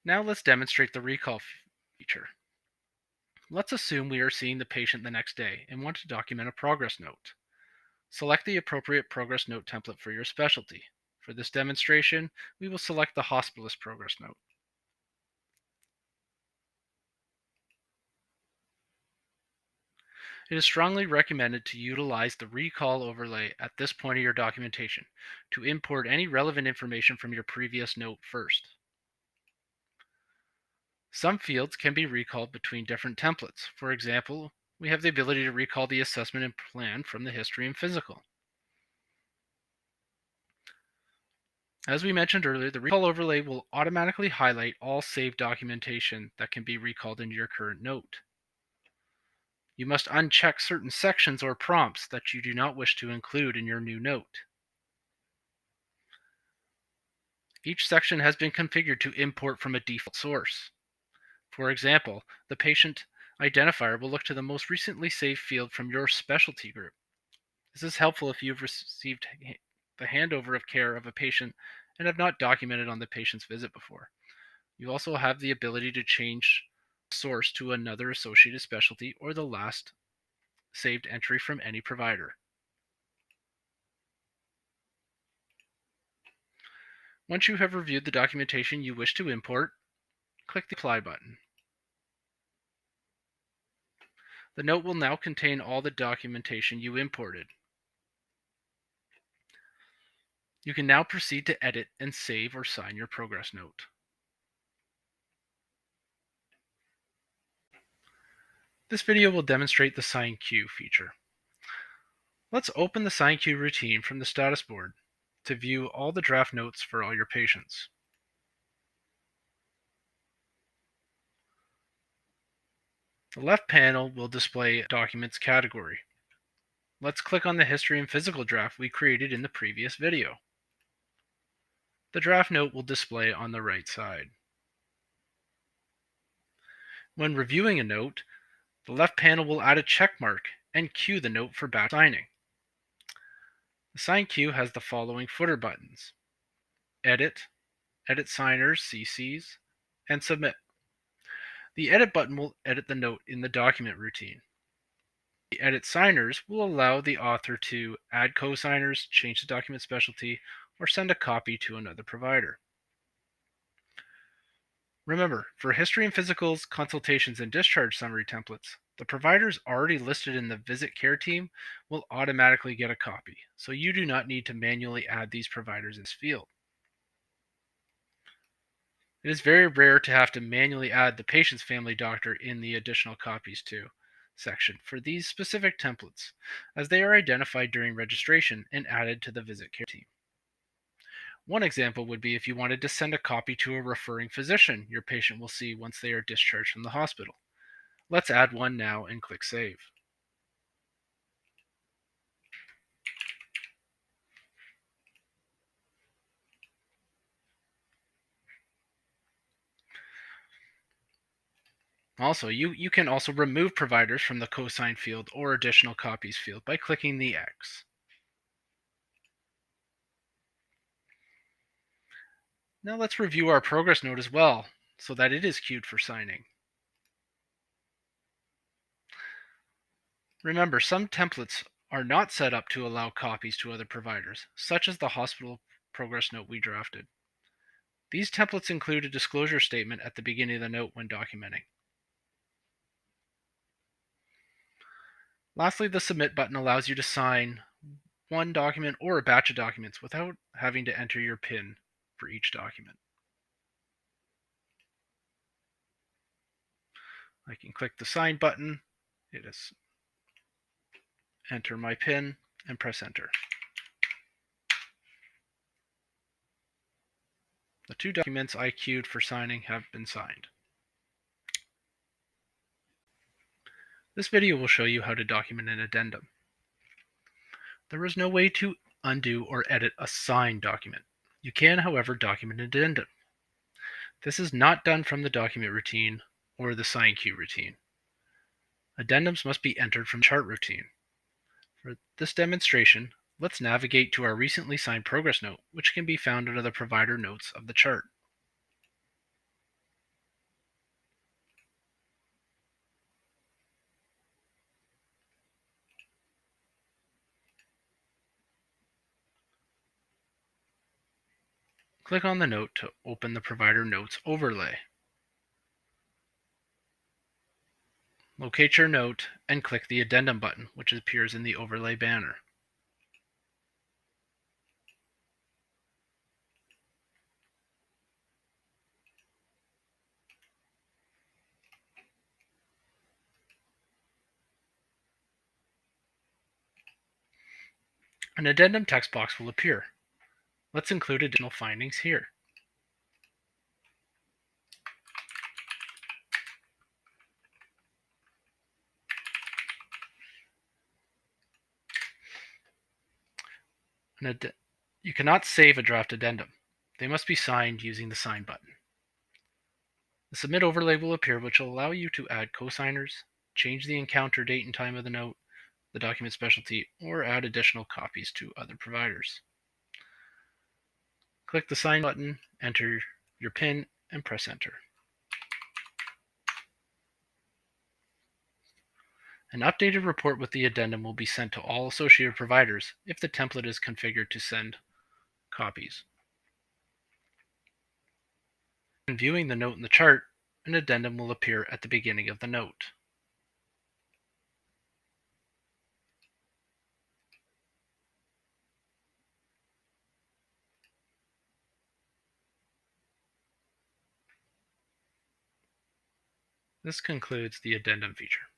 Now let's demonstrate the recall feature. Let's assume we are seeing the patient the next day and want to document a progress note. Select the appropriate progress note template for your specialty. For this demonstration, we will select the hospitalist progress note. It is strongly recommended to utilize the recall overlay at this point of your documentation to import any relevant information from your previous note first. Some fields can be recalled between different templates. For example, we have the ability to recall the assessment and plan from the history and physical. As we mentioned earlier, the recall overlay will automatically highlight all saved documentation that can be recalled into your current note. You must uncheck certain sections or prompts that you do not wish to include in your new note. Each section has been configured to import from a default source. For example, the patient identifier will look to the most recently saved field from your specialty group. This is helpful if you've received the handover of care of a patient and have not documented on the patient's visit before. You also have the ability to change source to another associated specialty or the last saved entry from any provider. Once you have reviewed the documentation you wish to import, click the Apply button. The note will now contain all the documentation you imported. You can now proceed to edit and save or sign your progress note. This video will demonstrate the Sign Queue feature. Let's open the Sign Queue routine from the status board to view all the draft notes for all your patients. The left panel will display Documents category. Let's click on the history and physical draft we created in the previous video. The draft note will display on the right side. When reviewing a note, the left panel will add a check mark and queue the note for batch signing. The Sign Queue has the following footer buttons: Edit, Edit Signers, CCs, and Submit. The Edit button will edit the note in the document routine. The Edit Signers will allow the author to add co-signers, change the document specialty, or send a copy to another provider. Remember, for history and physicals, consultations, and discharge summary templates, the providers already listed in the visit care team will automatically get a copy, so you do not need to manually add these providers in this field. It is very rare to have to manually add the patient's family doctor in the additional copies to section for these specific templates, as they are identified during registration and added to the visit care team. One example would be if you wanted to send a copy to a referring physician your patient will see once they are discharged from the hospital. Let's add one now and click Save. Also, you can also remove providers from the cosign field or additional copies field by clicking the X. Now let's review our progress note as well, so that it is queued for signing. Remember, some templates are not set up to allow copies to other providers, such as the hospital progress note we drafted. These templates include a disclosure statement at the beginning of the note when documenting. Lastly, the Submit button allows you to sign one document or a batch of documents without having to enter your PIN for each document. I can click the Sign button, it is enter my PIN, and press Enter. The two documents I queued for signing have been signed. This video will show you how to document an addendum. There is no way to undo or edit a signed document. You can, however, document an addendum. This is not done from the document routine or the sign queue routine. Addendums must be entered from the chart routine. For this demonstration, let's navigate to our recently signed progress note, which can be found under the provider notes of the chart. Click on the note to open the Provider Notes overlay. Locate your note and click the Addendum button, which appears in the overlay banner. An addendum text box will appear. Let's include additional findings here. You cannot save a draft addendum. They must be signed using the Sign button. The Submit overlay will appear, which will allow you to add cosigners, change the encounter date and time of the note, the document specialty, or add additional copies to other providers. Click the Sign button, enter your PIN, and press Enter. An updated report with the addendum will be sent to all associated providers if the template is configured to send copies. When viewing the note in the chart, an addendum will appear at the beginning of the note. This concludes the addendum feature.